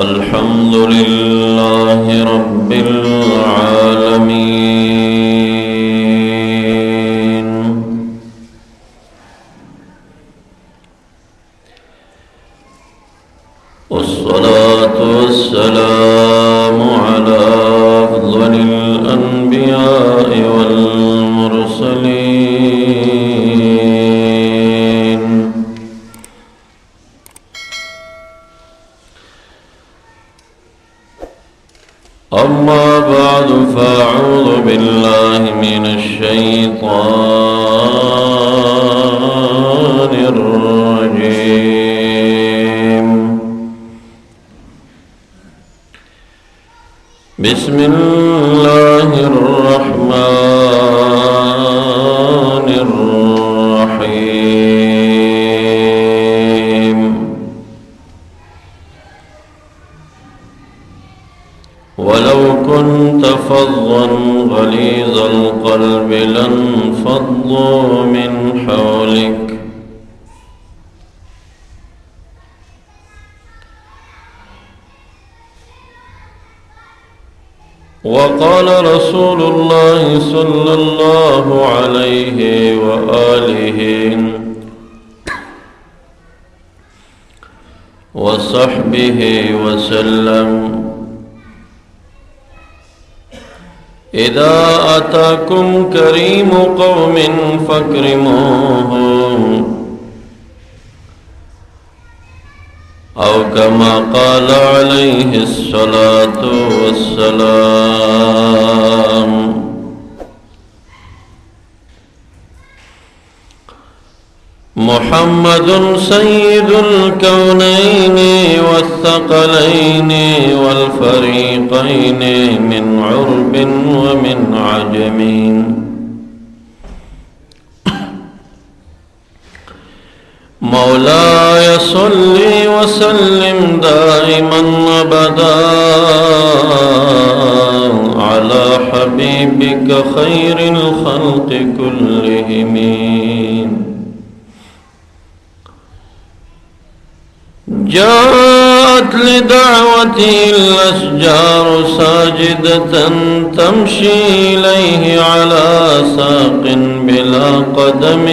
الحمد لله رب العالمين، والصلاة والسلام على أفضل الأنبياء والمرسلين. أما بعد، فأعوذ بالله من الشيطان الرجيم. بسم الله الرحمن الرحيم. ولو كنت فظا غليظ القلب لانفضوا من حولك، وقال رسول الله صلى الله عليه وآله وصحبه وسلم: إذا أتاكم كريم قوم فاكرموه، أو كما قال عليه الصلاة والسلام. محمد سيد الكونين والثقلين والفريقين من عرب ومن عجم، مولاي صل وسلم دائما أبدا على حبيبك خير الخلق كلهم. جاءت لدعوته الأشجار ساجدة تمشي إليه على ساق بلا قدم،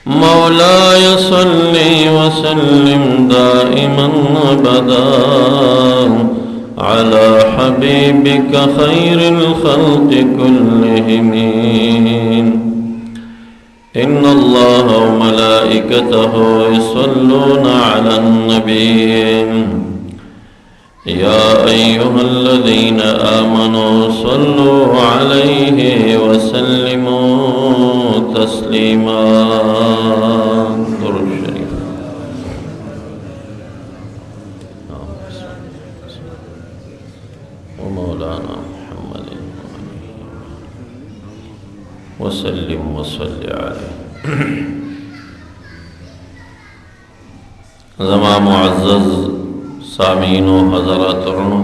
مولاي صل وسلم دائما أبدا على حبيبك خير الخلق كلهم. إن الله وملائكته يصلون على النبي، يا أيها الذين آمنوا صلوا عليه وسلموا تسليما. درود شريف. ومولانا محمد وسلم وصل عليه. زما معزز سامعین و حضرات ورنو،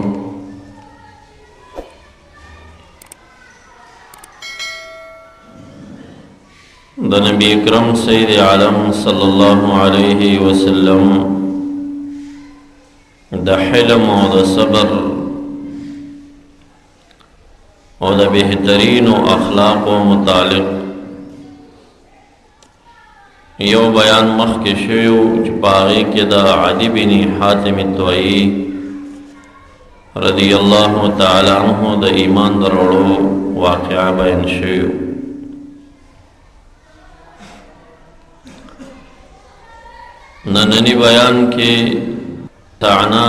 دا نبی اکرم سید عالم صلی اللہ علیہ وسلم دا حلم و دا صبر و دا بہترین و اخلاق و متعلق یو بیان مخ کے شیو چپاغی کے دا عدی بن حاتم الطوئی رضی اللہ تعالی عنہ دا ایمان دروڑو واقعہ بیان شیو. نننی بیان کے تعنی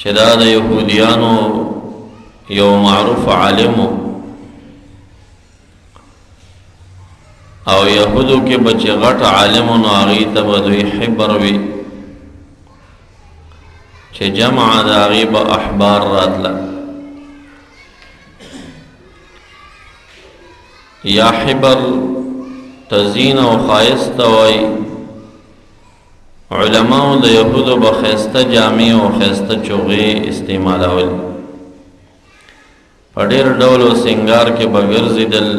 شداد یہودیانو یو معروف عالمو او یهودو کے بچے غٹ عالمون آغی تبدوی حبروی چھ جمع دا غیب احبار راتلا. یا حبر تزین و خائست وی علماء دا یهودو بخیست جامی و خیست چوغی استعمالاول پڑیر ڈول و سنگار کے بگرزی دل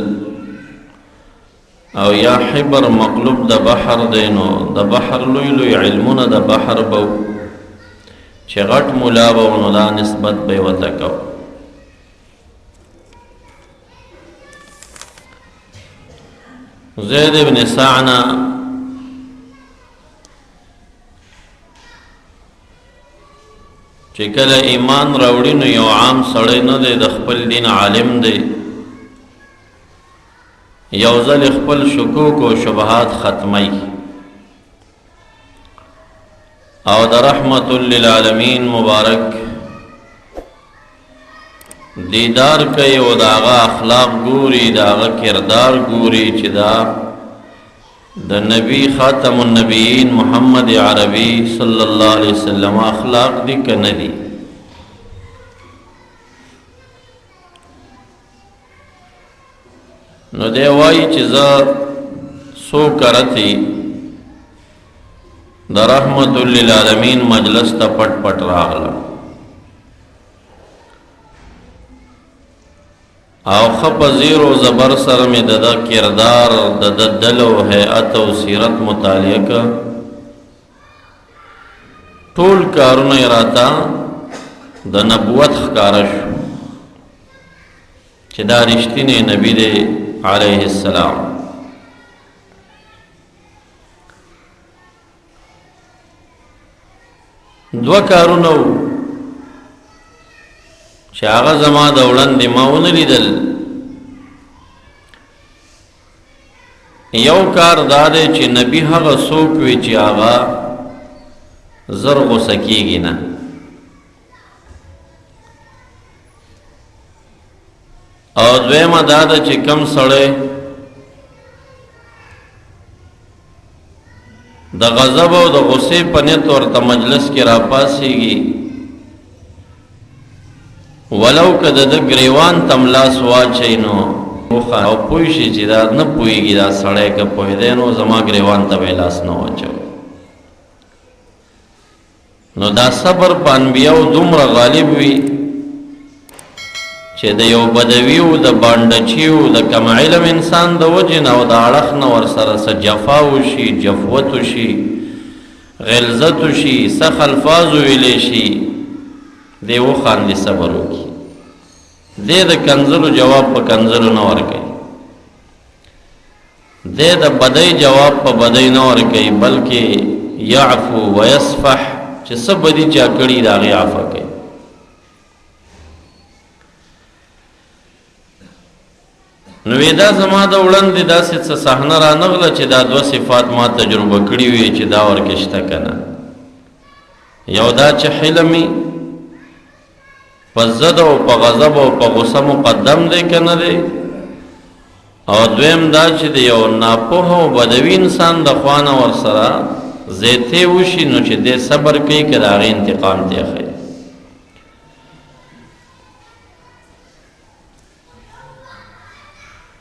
او یا حبر مقلوب د بحر دینو د بحر لوی لوی علمونه د بحر بو چې غټ مولا به نو دا نسبت به وته کو زید ابن سعنا چې کله ایمان راوړي نو یو عام سړی نه دی د خپل دین عالم دی یو ځل خپل شکوک او شبهات ختمی او د رحمت للعالمین مبارک دیدار کوي او داغه اخلاق ګوري داغه کردار ګوري چې دا د نبی خاتم النبیین محمد عربی صلی الله علیه وسلم اخلاق دي کنه دي نو دی وایي چې زه سو کرتی د رحمت للعالمین مجلس ته پټ پټ راغلم او خپ زیر و زبر سره می د کردار د دل او هيئت او سیرت مطالعه کا ټول کارونه راته د نبوت ښکارا شو چې دا رښتینی نبی دی علیه السلام دو کارونه چې هغه زما د وړاندې ما ونه لیدل یو کار دا دی چې نبی هغه څوک وي چې هغه زر غوسه کېږي نه او دویمه دا ده چې کم سړی د غضب او د غصې په نیت ورته مجلس کې راپاسېږي ولو که د ګریوان تم لاس واچوي نو او پوه شي چې دا نه پوهېږي دا سړی که پوهېدی نو زما ګریوان ته به لاس نه واچوي نو دا صبر په انبیاو دومره غالب وي چې د یو بدوي او د بانډچي او د کم علم انسان د وجې نه او د اړخ نه ورسره څه جفا وشي جفوت وشي غلظت وشي سخ الفاظ ویلی شي دی وخاندي صبر وکړي دی د کنځلو جواب په کنځلو نه ورکوي دی د بدۍ جواب په بدۍ نه ورکوي بلکې یعفو ویصفح چې څه بدي چا کړي د هغې عفه کوي نو دا زما د وړاندې داسې څه صحنه رانغله چې دا دوه صفات ما تجربه کړي وي چې دا ورکې شته که نه یو دا چې حلمي په ضد او په غضب او په غصه مقدم دی که نه دی او دویم دا چې د یو ناپوه او بدوي انسان د خوا نه ورسره زیتې وشي نو چې دی صبر کوي که د هغې انتقام دی اخلي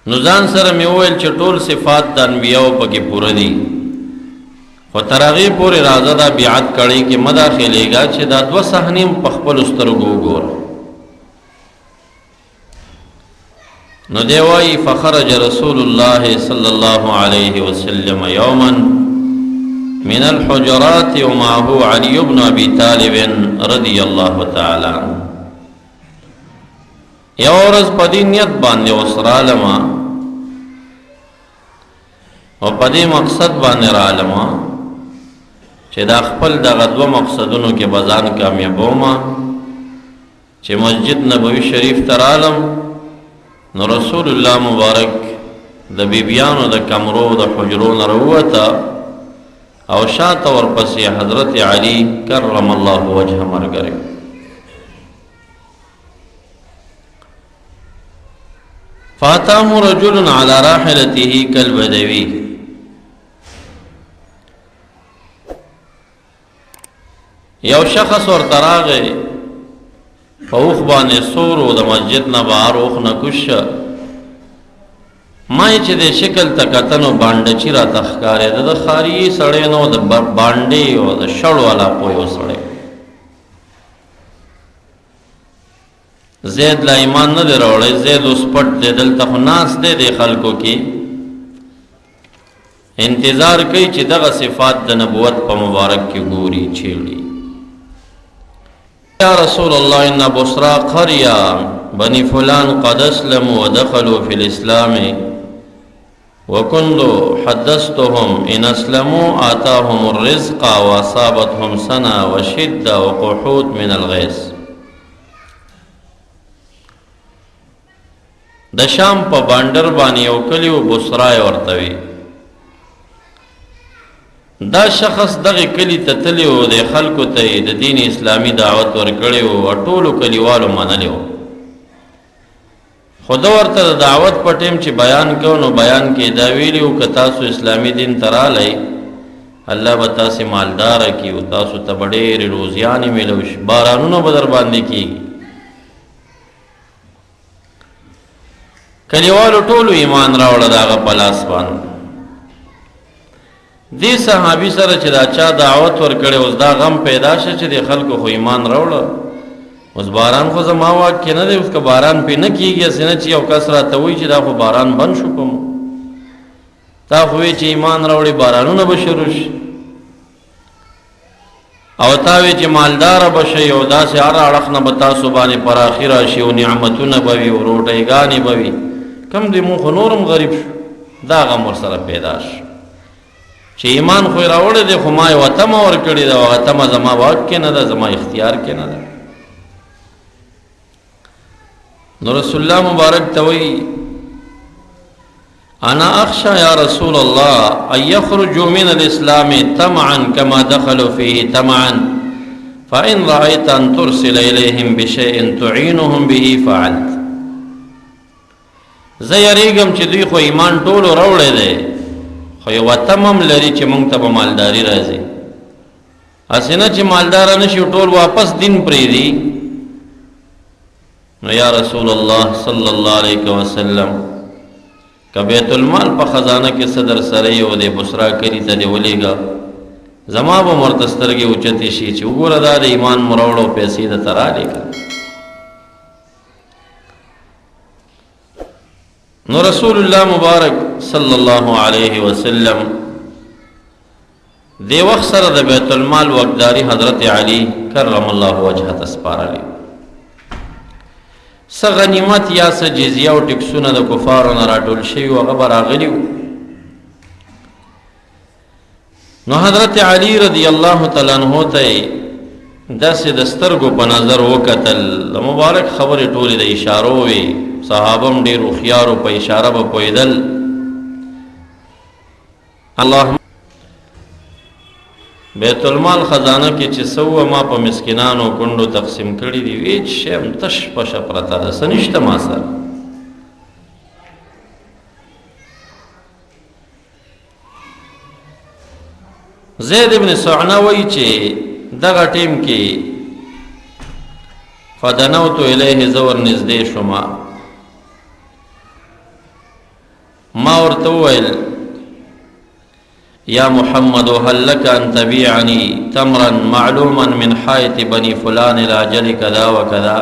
نو ځان سره مې وویل چې ټول صفات د انبیاو پکې پوره دي خو تر هغې پورې راځه دا بیعت کړی کې مه داخلېږه چې دا دوه صحنې په خپلو سترګو وګوره نو دی وایي فخرج رسول الله صلی الله علیه وسلم یوما من الحجرات ومعه علی بن ابي طالب رضی الله تعالی عنه یو ورځ په دې نیت باندې وسرالما او په دې مقصد باندې رالما چې دا خپل دغه دوه مقصدونو کې بزان کامیابوما چې مسجد نبوي شریف ته رالم نو رسول الله مبارک د بیبیانو د کمرو د حجرو نه راووته او شاته ورپسې حضرت علی کرم الله وجهه ملګری فاتاه رجل على راحلته كالبدوي یو شخص ورته راغی په اوښ باندې سور و د مسجد نه بهر اوښ نه کوږ شه ما یې چې د شکل ته کتل نو بانډچي راته ښکارېده د ښاري سړی نه د بانډې او د شړ علاقو یو سړی زید لا ایمان نه دی راوړی زید اوس پټ دی دلته خو ناست دی د خلکو کې انتظار کوي چې دغه صفات د نبوت په مبارک کې ګوري چیړي. یا رسول الله ان بصرى قريه بني فلان قد اسلموا ودخلوا في الاسلام وكنت حدثتهم ان اسلموا آتاهم الرزق واصابتهم سنه وشده وقحوط من الغيث. د شام په باندر باندې یو کلی و بصرای ورته وي. دا شخص دغه کلی ته تللی و، د خلکو ته د دین اسلامی دعوت ورکړی و او ټولو کلیوالو منلی و. خو ده ورته د دعوت په ټیم چې بیان کو نو بیان کې دا ویلي و که تاسو اسلامي دین ته رالی الله به تاسې مالداره کي او تاسو ته به ډېرې روزیانې میلو شي، بارانونه به در باندې کېږي. کلیوالو ټولو ایمان راوړه د هغه په لاس باندې. دې صحابي سره چې دا چا دعوت ورکړی اوس دا غم پیدا شه چې د خلکو خو ایمان راوړه، اوس باران خو زما واک کې نه دی، اوس که باران پې نه کېږي هسې نه چې یو کس راته وایي چې دا خو باران بند شو کوم، تا خو وایي چې ایمان راوړي بارانونه به شروع شي او تا وایي چې مالداره به شئ او داسې هر اړخ نه به تاسو باندې پراخي راشي او نعمتونه به وي او روټۍ به وي. کم دی مونږ خو نورم غریب شو، دا غم ورسره پیدا شو چې ایمان خو یې راوړی دی خو ما یوه تمه ورکړې ده او هغه تمه زما واک کې نه ده، زما اختیار کې نه ده. نو رسول الله مبارک ته وایي انا اخشى یا رسول الله ان یخرجوا من الاسلام طمعا كما دخلوا فيه طمعا فان رأيت ان ترسل الیهم بشیء تعینهم به فعلت. زه یریږم چې دوی خو ایمان ټولو راوړی دی خو یوه تمم لري چې موږ ته به مالداري راځي، هسې نه چې مالداره نه شي ټول واپس دین پرېږدي. نو یا رسول الله صلی الله علیه وسلم که بیت المال په خزانه کې څه در سره یې او د بصرا کلي ته دې ولېږه، زما به ورته سترګې اوچتې شي چې وګوره دا د ایمان مو راوړه او پیسې درته رالیږه. نو رسول الله مبارک صلی الله علیه وسلم دی وخت سره د بیت المال وقداری حضرت علی کرم الله وجهه ته سپارلی. څه غنیمت یا څه جزیه او ټکسونه د کفارو نه راټول شوي وو هغه به راغلي وو. نو حضرت علی رضی الله تعالی عنہ ته داسې د سترګو په نظر وکتل، د مبارک خبرې ټولې د اشارو وې، صحابه هم ډېر هوښیار په اشاره به پوهېدل. الله بیت المال خزانه کې چې څه وه ما په مسکینانو کونډو تقسیم کړي دي، هېڅ شی هم تش پشه پرته ده، څه نشته ما سره. زید ابن سعنه وایي چې دغه ټیم کې فدنوت الیه زه ورنږدې شوم، ما ورته وویل یا محمد هل لك ان تبيعني تمرا معلوما من حائط بني فلان الى اجل كذا وكذا.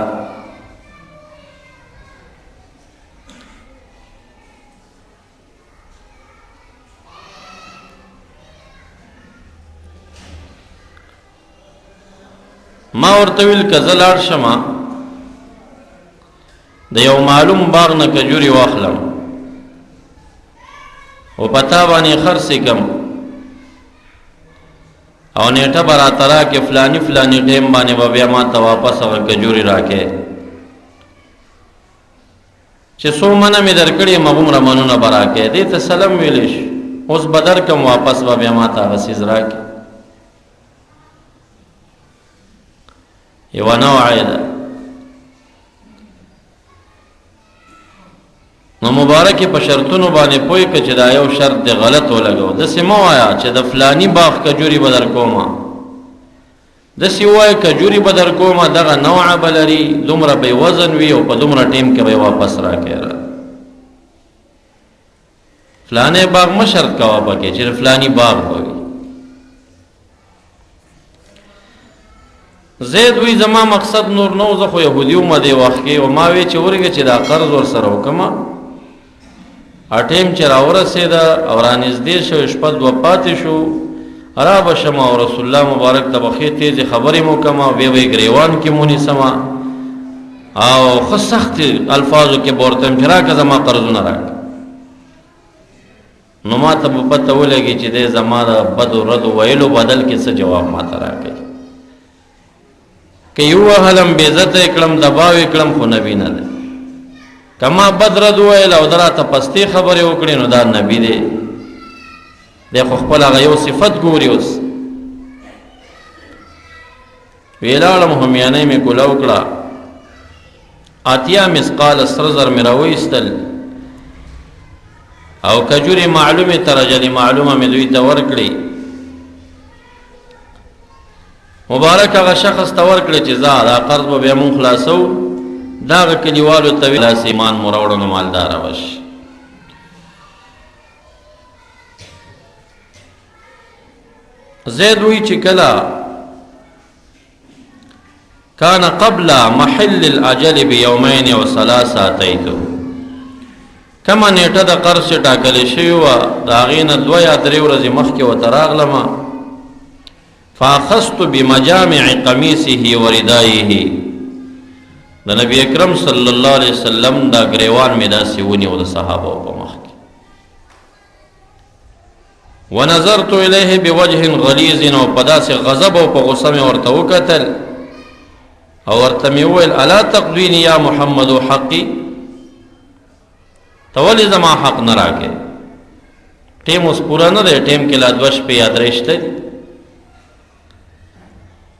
ما ورته ویل که زه لاړ شمه د یو معلوم باغ نه کجوري واخلم او پتا باندې خرڅې کم او نیټه به راته راکې فلاني فلاني ټیم باندې به بیا ما ته واپس هغه کجوري راکې چې څو منه مې درکړې یم هغومره منونه به راکې. دې ته سلم ویلی شي، اوس به درکم واپس به بیا ما ته هغه څیز راکې. یوه نوعه ده. نو مبارکې په شرطونو باندې پوه که چې دا یو شرط دی غلط ولګو، داسې مه وایه چې د فلاني باغ کجوري به در کومه، داسې ووایه کجوري به در کومه دغه نوعه به لري، دومره به وزن وي او په دومره ټیم کې به یې واپس راکړې. فلانی باغ مه شرط کوه پکې چې فلانی باغ به وي. زید وی زما مقصد نور نو، زه خو یهودي وم دې وخت کې او ما وی چې ورګه چې دا قرض ورسره وکړم اټیم چې راورسېده او رانږدې شو شپه دوه پاتې شو را به شم او رسول الله مبارک ته به ښې تیزې خبرې مو کوم او بیا به یې ګریوان کې مونیسمه او ښه سخت الفاظو کې به ورته یم چې راکړه زما قرضونه راکړه. نو ما ته به پته ولګي چې دی زما د بدو ردو ویلو بدل کې څه جواب ما ته راکوي. که یې ووهلم بې عزته یې کړم دباو یې کړم خو نبي نه دی. که ما بد رد وویل او ده راته پستې خبرې وکړې نو دا نبي دی. دی خو خپل هغه یو صفت ګوري. اوس ویې لاړم همیانۍ مې کوله وکړه 8 مسقال سره زر مې راوایستل او کجوري معلومه ترجلي معلومه مې دوی ته ورکړي. مبارک هغه شخص ته ورکړي چې زه دا قرض به بیا مونږ خلاصو دا هغه کلیوالو ته ویل لاس ایمان مو راوړو نو مالداره وشي. زید وی چې کله کان قبل محل الاجل بیومین و ثلاثه اتیتو کما نیټه د قرض چې ټاکلې شوې وه د هغې نه 2 یا 3 ورځې مخکې ورته راغلمه فاخذت بمجامع قمیصه و ردایه د نبی اکرم صلی الله علیه وسلم دا ګریوان مې داسې ونیو د صحابو په مخ کې ونظرت الیه بوجه غلیظ او په داسې غضب او په غصه مې ورته وکتل او ورته مې وویل الا تقضیني یا محمد حقی ته ولې زما حق نه راکې ټیم اوس پوره نه دی ټیم کې لا 2 شپې یا 3 شته دي.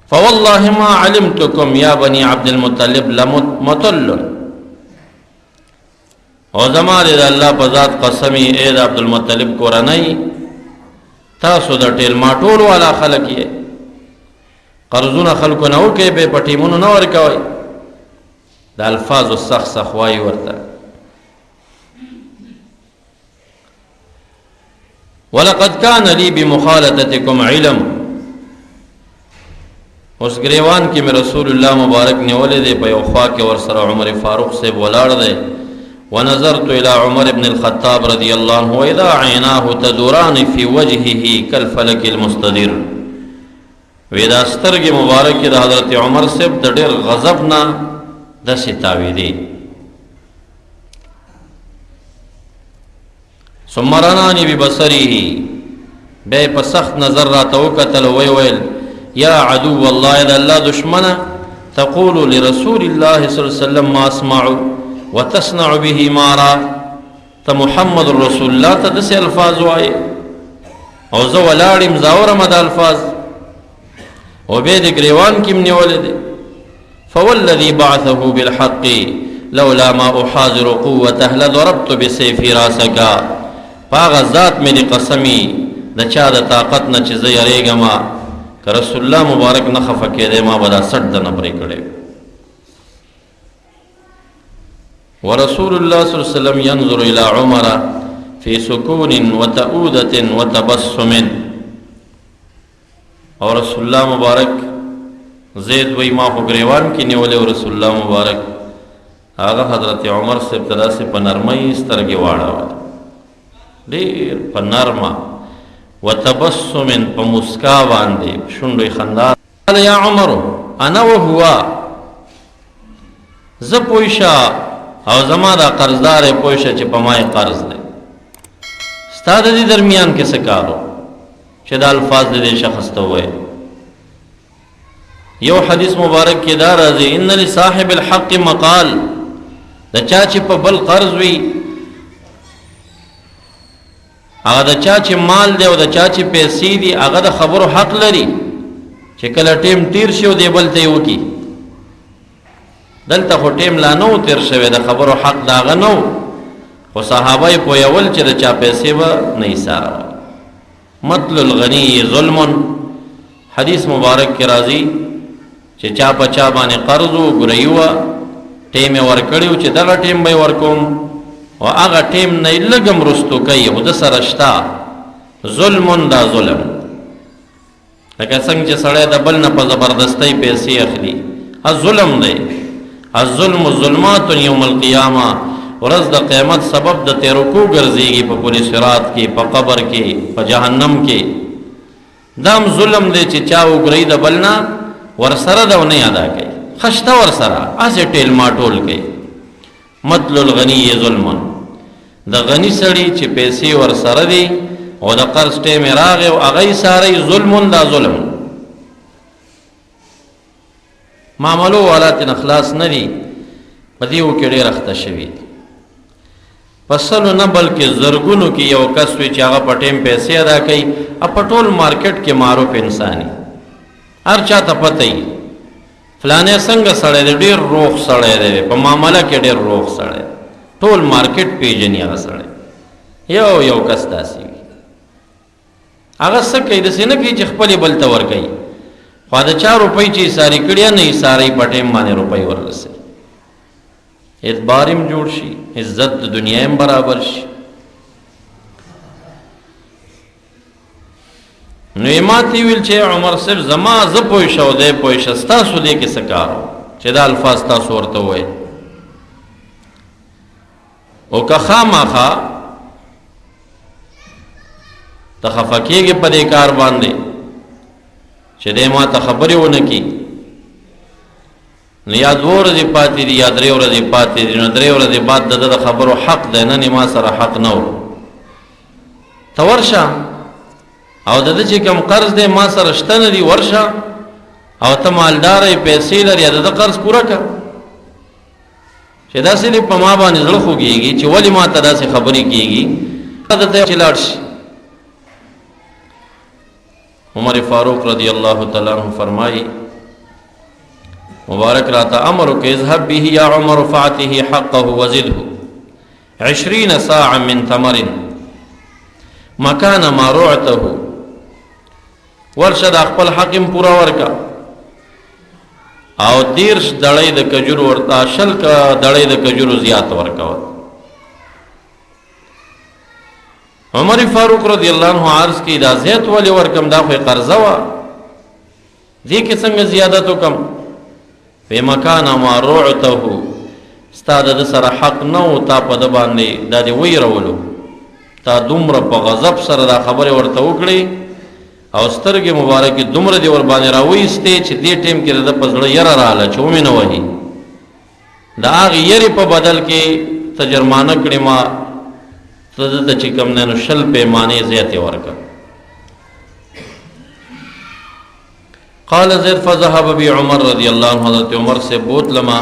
فوالله ما علمتكم یا بني عبد المطلب لمطل او زما د الله په ذات قسمی اے د عبد المطلب کورنۍ تاسو د ټیل ماټول والا خلک یې قرضونه خلکو نه وکړئ به په ټیمونو نه ورکوئ. د الفاظو سخت سخت وایي ورته. ولقد كان لي بمخالطتكم علم اوس ګریوان کې مې رسول الله مبارک نیولې دی په یو خوا کې ورسره عمر فاروق صاحب ولاړ دی. ونظرت الى عمر بن الخطاب رضی الله عنه واذا عیناه تدوران فی وجهه كالفلك المستدیر وی دا سترګې مبارکې د حضرت عمر صاحب د ډېر غضب نه داسې تاویدې. ثم رانانی ببصره بیا په سخت نظر راته وکتل وی ویل یا عدو الله د الله دشمنه تقول لرسول الله صلی الله علیه وسلم ما اسمع وتصنع به ما را ته محمد رسول الله ته داسې الفاظ وایې او زه ولاړ یم زاورم د الفاظ او بیا د ګریوان کې م نیولی دی. فوالذي بعثه بالحق لولا ما احاذر قوته لضربت بسيفي راسك په هغه ذات مې د قسمي د چا د طاقت نه چې زه یریږم که رسول الله مبارک نه خفه کېدی ما به دا سټ دنه پرې کړی. ورسول الله صلی الله علیه وسلم ينظر الى عمر في سكون وتؤودة وتبسم او رسول الله مبارک زید وی ما خو ګریوان کې نیولې او رسول الله مبارک هغه حضرت عمر صاحب ته داسې په نرمۍ سترګې واړولې ډېر په نرمه وتبسم په مسکا باندې شونډو یې خندا. قال یا عمر انا وهو زه پوه شه او زما دا قرضدار یې پوه شه چې په ما یې قرض دی ستا د دې درمیان کې څه کار و چې دا الفاظ د دې شخص ته ووایې. یو حدیث مبارک کې دا راځي ان لصاحب الحق مقال د چا چې په بل قرض وي هغه د چا چې مال دی او د چا چې پیسې دي هغه د خبرو حق لري چې کله ټیم تیر شي او دی بل ته یې وکړي. دلته خو ټیم لا نه و تیر شوی د خبرو حق د هغه نه و خو صحابه یې پوهول چې د چا پیسې به نه ایساروي. مطل الغنی ظلم حدیث مبارک کې راځي چې چا په چا باندې قرض و ګرهي وه ټیم یې ورکړي و چې دغه ټیم به یې ورکوم او هغه ټیم نه یې لږ هم رستو کوي خو ده سره شته ظلم دا ظلم لکه څنګه چې سړی د بل نه په زبردستۍ پیسې اخلي ظلم دی. الظلم ظلمات یوم القیامه ورځ د قیامت سبب د تیرکو ګرځېږي په پل صراط کې، په قبر کې، په جهنم کې. دام ظلم دی چې چا وګړي د بل نه ورسره د نه ادا کوي، خشته ورسره هسې ټیل ماټول کوي. مطل الغنی ظلم، د غني سړي چې پیسې ورسره دي او د قرض ټیم راغی او هغه یې ساری ظلم، دا ظلم. معاملو والا ترې خلاص نه دي، په دیو کې ډېر اخته شوي دي. په سلو نه بلکې زرګونو کې یو کس وي چې هغه په ټیم پیسې ادا کوي. په ټول مارکیټ کې معروف انساني، هر چا ته پته وي فلانې څنګه سړی دی، ډېر روغ سړی دی، په معامله کې ډېر روغ سړی، ټول مارکیټ پیژني هغه سړی. یو کس داسې وي، هغه څه کوي داسې نه کوي چې خپلې بل ته ورکوي، خو د چا روپۍ چې ایساري کړي نه ایسارۍ په ټیم باندې روپۍ وررسوي. اعتبار هم جوړ شي، عزت د دنیا هم برابر شي. نو یې ماته ویل چې عمر صاحب زما زه پوه شه او دی پوه شه، ستاسو دې کې څه کار و چې دا الفاظ تاسو ورته ووایئ. او که خامخا ته خفه کېږې په دې کار باندې چې دی ما ته خبرې ونه کړي، نو یا 2 ورځې پاتې دي یا 3 ورځې پاتې دي، نو 3 ورځې بعد د ده د خبرو حق دی، نن یې ما سره حق نه و. ته ورشه او د ده چې کوم قرض دی ما سره شته نه دي، ورشه او ته مالداره یې، پیسې لرې، د ده قرض پوره کړه. چې داسې دی په ما باندې زړه خوږېږي چې ولې ما ته داسې خبرې کېږي، ده ته چې لاړ شي. عمر فاروق رضی اللہ تعالیٰ عنہ فرمائی مبارک راتا امرک اذهب به یا عمر فاعته حقه وزده 20 ساعا من تمر مکان ما رعته، ورشد خپل حقم پورا ورکا او 30 دړۍ د کجورو ورته، 20 دړۍ د کجورو زیات ورکا. عمر فاروق رضی اللہ عنہ عرض کی دا زیت ولی ورکم، دا خوی قرضه وا، دی که څنګه زیادت وکم؟ فی مکان ما رعته، ستا د سره حق نو، تا په د باندې دا دی ویرولو، تا دومره په غضب سره دا خبرې ورته وکړې او سترګې مبارکې دومره دی ور باندې راویستې چې دې ټیم کې د په زړه یره راغله چې ومې نه وهي. د هغې یرې په بدل کې ته جرمانه کړې ما ته د چې کوم دی نو 20 پیمانې زیاتې ورکړه. قال زید فذهب بی عمر رضی اللہ عنہ، حضرت عمر سے بوتلما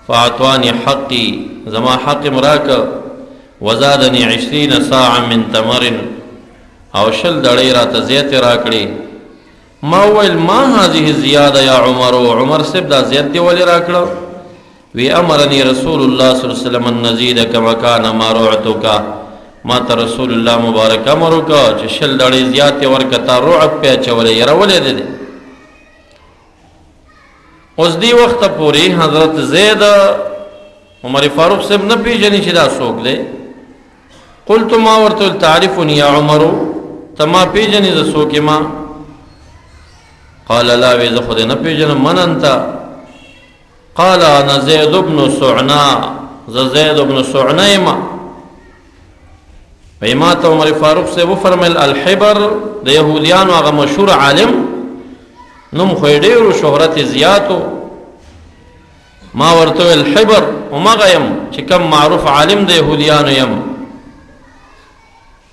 فاعطوانی حقی، زما حق مراک، وزادنی 20 ساعا من تمر، او 20 دړۍ راته زیاتې راکړې. ما وویل ما هذه زیاده یا عمر، عمر صاحب دا زیات دی ولې راکړه؟ وی امرنی رسول الله صلی اللہ علیہ وسلم ان نزید کما کان ما رعتک، ما ته رسول الله مبارک امر وکړه چې 20 دړۍ زیاتې ورکړه، تا رعب پې اچولی، یرولې دی. اوس دی وخت پورې حضرت زید عمر فاروق صاحب نه پیژني چې دا څوک دی. قلت ما ورته تعرفني یا عمر، ته ما پیژنې زه څوک یم؟ قال لا، وی زه خو دې نه پیژنم. من انت؟ قال انا زید بن سعنا، زه زید بن سعنا یم. وی ما ته عمر فاروق صاحب وفرمیل الحبر، د یهودیانو هغه مشهور عالم، نوم خو یې ډېرو شهرت زیاتو. ما ورته ویل حبر همغه یم چې کوم معروف عالم د یهودیانو یم.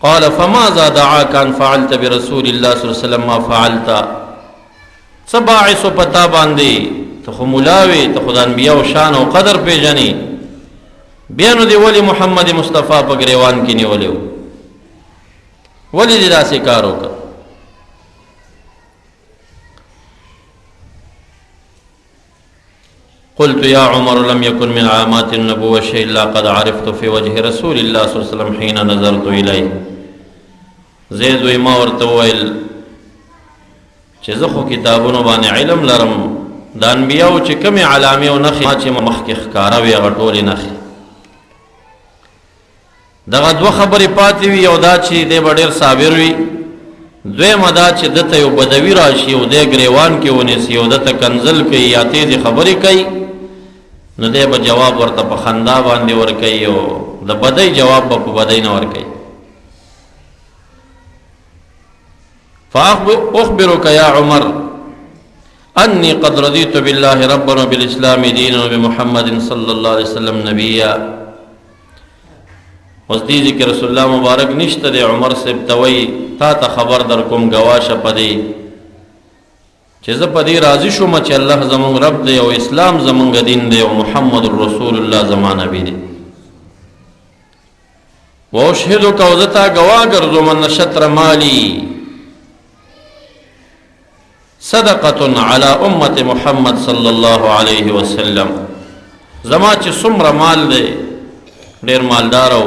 قال فماذا دعاك ان فعلت برسول الله صلی الله علیه وسلم ما فعلت؟ څه باعث پتا باندې ته خو ملاوي، ته خو د انبیاو شان او قدر پیژنې، بیا نو دی ولې محمد مصطفی په ګریوان کې نیولی و؟ ولې دې داسې کار وکړ؟ قلت يا عمر لم يكن من علامات النبوة شيء إلا قد عرفت في وجه رسول الله صلى الله عليه وسلم حين نظرت إليه. زید وی ما ورته وویل چې زه خو کتابونو باندې علم لرم، د انبیاو چې کومې علامې او نښې ما چې مخکې ښکاره وي هغه ټولې نښې. دغه 2 خبرې پاتې وي، یو دا چې دی به ډېر صابر وي، دویمه دا چې دته یو بدوي راشي او دی ګریوان کې ونیسي او دته کنزل کوي یا تیزې خبرې کوي، نو دی به جواب ورته په خندا باندې ورکوي او د بدۍ جواب به په بدۍ نه ورکوي. فاخبرك يا عمر اني قد رضيت بالله ربا وبالاسلام دينا وبمحمد صلى الله عليه وسلم نبيا. اوس دې ذکر رسول الله مبارک نشته دی عمر صاحب ته وایي تا ته خبر در کوم ګواشه پدې چې زه پدې راضي شوم چې الله زمونږ رب دی او اسلام زمونږ دین دی او محمد رسول الله زما نبی دی. واشهدک او زه تا ګواه ګرځوم ان شطر مالی صدقة على امة محمد صلی الله علیه وسلم. زما چې څومره مال دی ډېر مالدار او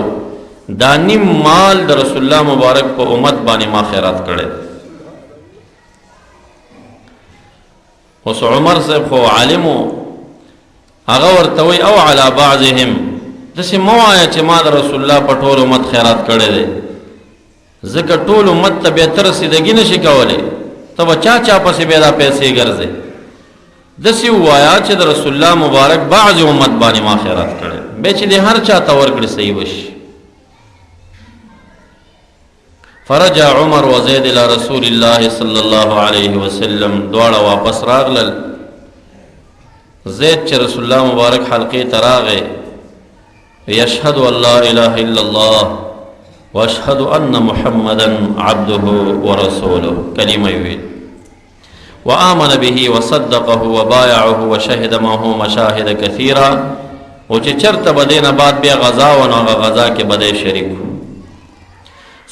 دا نیم مال د رسول الله مبارک په امت باندې ما خیرات کړی. اوس عمر صاحب خو عالم و هغه ورته وایي او علی بعضهم داسې مه وایه چې ما د رسول الله په ټول امت خیرات کړی دی ځکه ټول امت ته بیا ته رسیدګي نشي کولی ته به چا پسې بیا دا پیسې ګرځې. داسې ووایه چې د رسول الله مبارک بعض امت باندې ما خیرات کړی بیا چې دې هر چا ته ورکړي صحیح وشي. فرجع عمر وزید الى رسول الله صلی الله علیه وسلم. دواړه واپس راغلل. زید چې رسول الله مبارک حلقې ته راغی یشهد ان لا اله الا الله واشهد ان محمدا عبده ورسوله کلمه ویل وآمن به وصدقه وبايعه وشهد معه مشاهد كثيرة. او چې چرته به دې نه بعد بیا غزا و نو هغه غزا کې به دی شریک.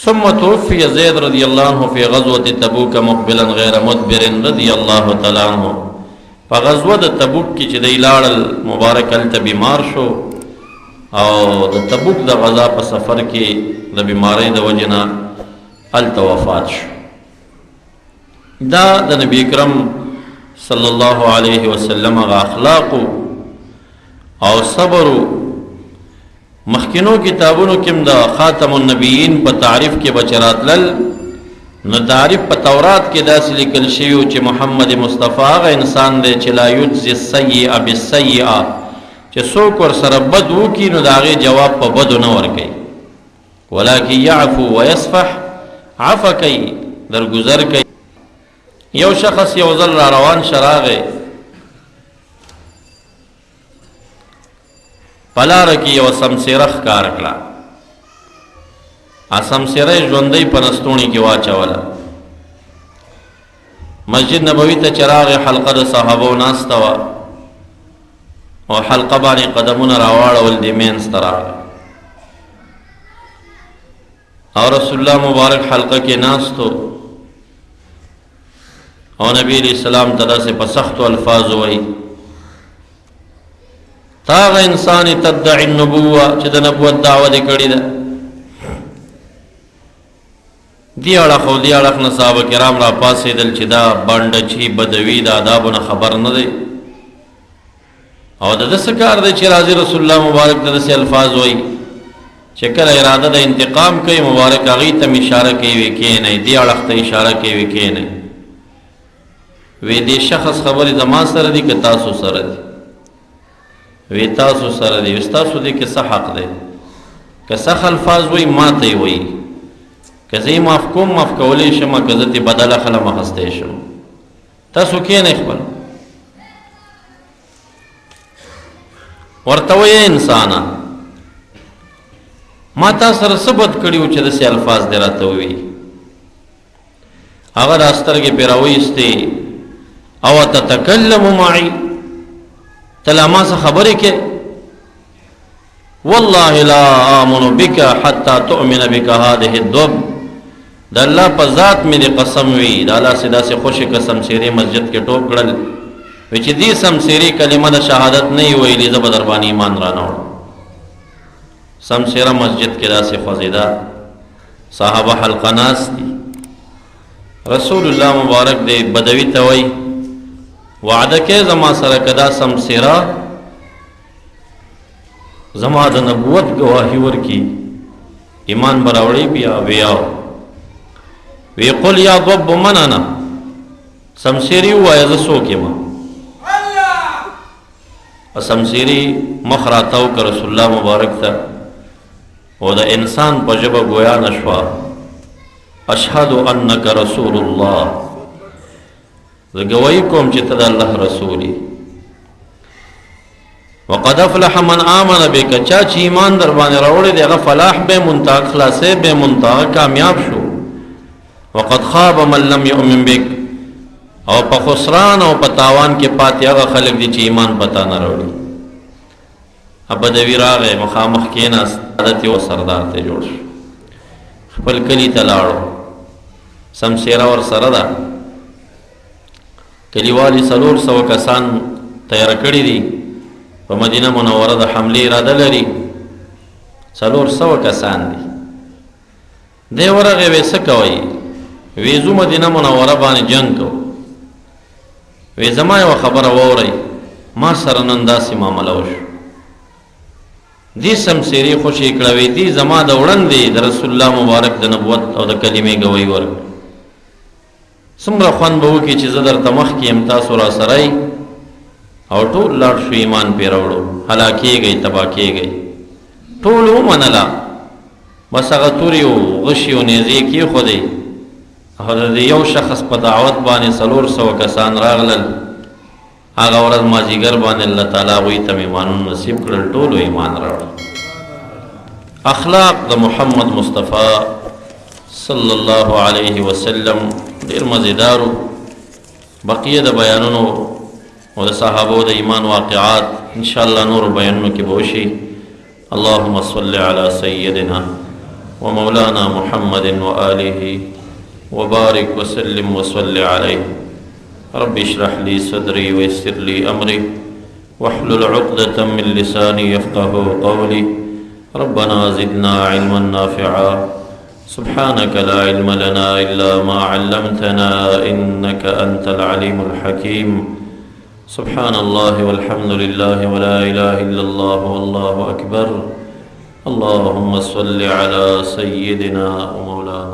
ثم توفي زید رضی الله عنه في غزوة تبوک مقبلا غیر مدبر رضی الله تعالی عنه. په غزوه د تبوک کې چې دی لاړل مبارک هلته بیمار شو او د تبوک د غزا په سفر کې د بیماری د وجې نه هلته وفات شو. دا د نبی اکرم صلی الله علیه وسلم هغه اخلاقو او صبرو. مخکینو کتابونو کې د خاتم النبیین په تعریف کې بچراتلل نو تعریف په تورات کې داسې لیکل شوی چې محمد مصطفی هغه انسان دی چې لا یجزي السیئه بالسیئه چې څوک ورسره بد وکړي نو د هغې جواب په بدو نه ورکوي ولکن یعفو ویصفح عفه کوي درګذر کوي. یو شخص یو ځل را روان شه راغی په لاره کې یوه سمسیره ښکار کړه. سمسیره یې ژوندۍ په نستوڼي کې واچوله. مسجد نبوي ته چې راغی حلقه د صحابو ناسته وه او حلقه باندې قدمونه راواړول دې منځ ته راغی او رسول الله مبارک حلقه کې ناستو او نبی علیہ السلام ته داسې په سختو الفاظو وایي تا هغه انسان تدعي النبوه چې د نبوت دعوه دې کړې ده. دې اړخ او دې اړخ نه صحابه کرام را پاڅېدل چې دا بانډچي بدوي د آدابو نه خبر نه دی او د ده څه کار دی چې راځي رسول الله مبارک ته داسې الفاظ وایي چې کله اراده د انتقام کوي مبارک هغې ته م اشاره کوي وی کښېنئ دې اړخ ته اشاره کوي وی کښېنئ وی دې شخص خبرې زما سره دي که تاسو سره دي وی تاسو سره دی ستاسو دی که څه حق دی که سخت الفاظ وایي ما ته یې وایي که زه یې معاف کوم معاف کولی شم که زه ترې بدل اخلم اخیستی شم تاسو کښېنئ خپل ورته وایي انسانه ما تا سره څه بد کړي وو چې داسې الفاظ دې راته ووایي. هغه دا سترګې پرې راوایستې او تتکلم معي ته لا ما څه خبرې کې والله لا آمن بك حتى تؤمن بك هذه الدب. د الله په ذات مې دې قسم وي د الله سې داسې خوشې که سمسیرې مسجد کې ټوپ کړل وی چې دې سمسیرې کلمه د شهادت نه یې ویلې زه به در باندې ایمان رانوړم. سمسیره مسجد کې داسې خوځېده صحابه حلقه ناست دي. رسول الله مبارک دې بدوي ته وایي وعده کې زما سره که دا سمسیره زما د نبوت گواهی ورکی ایمان براوړی بیا ویاو وی قل یا ضب من انا سمسیری وایه زه څوک یم اسمسیری مخ راتاو که رسول الله مبارک تا و د انسان په ژبه گویا نشوا اشهد انک رسول الله، زه ګواهي کوم چې ته د الله رسول یې. وقد افلح من آمن بک، چا چې ایمان در باندې راوړی دی هغه فلاح به منتهی خلاصې به منتهی کامیاب شو. وقد خاب من لم یؤمن بک، او په خسران او په تاوان کې پاتې هغه خلک دي چې ایمان پتا نه راوړي. ابدوي راغی مخامخ کېناست، عادت یې سردار ته جوړ شو، خپل کلي ته لاړو، سمسیره ورسره ده، کلیوالي 400 کسان تیار کړي دي، په مدینه منوره د حملې اراده لري، 400 کسان دي. دی ورغې وې څه کوئ؟ وې ځو مدینه منوره باندې جنګ کوو. وې زما یوه خبره واورئ، ما سره نن داسې معامله وشو. دې سمسیرې خوشې کړه، وې دې زما د وړاندې د رسول الله مبارک د نبوت او د کلمې ګوی ورکړه. څومره خوند به وکړي چې زه درته مخکې یم، تاسو را سره یې او ټول لاړ شو ایمان پې راوړو، هلاکېږئ تباه کېږئ. ټول ومنله، بس هغه تورې و غشي و نیزې کېښودې او د یو شخص په دعوت باندې 400 کسان راغلل. هغه ورځ مازدیګر باندې الله تعالی هغوی ته ایمانونه نصیب کړل، ټولو ایمان راوړل. اخلاق د محمد مصطفی صلی الله علیه وسلم ډېر مزیدارو. بقیه د بیانونو او د صحابو د ایمان واقعات انشاءالله نور بیانونو کې به وشي. اللهم صل علی سیدنا ومولانا محمد وآله وبارك وسلم وصل عليه. رب اشرح لي صدري ويسر لي أمري واحلل عقدة من لساني يفقه قولي. ربنا زدنا علما نافعا، سبحانك لا علم لنا إلا ما علمتنا إنك أنت العليم الحكيم. سبحان الله والحمد لله ولا إله إلا الله والله أكبر. اللهم صل على سيدنا ومولانا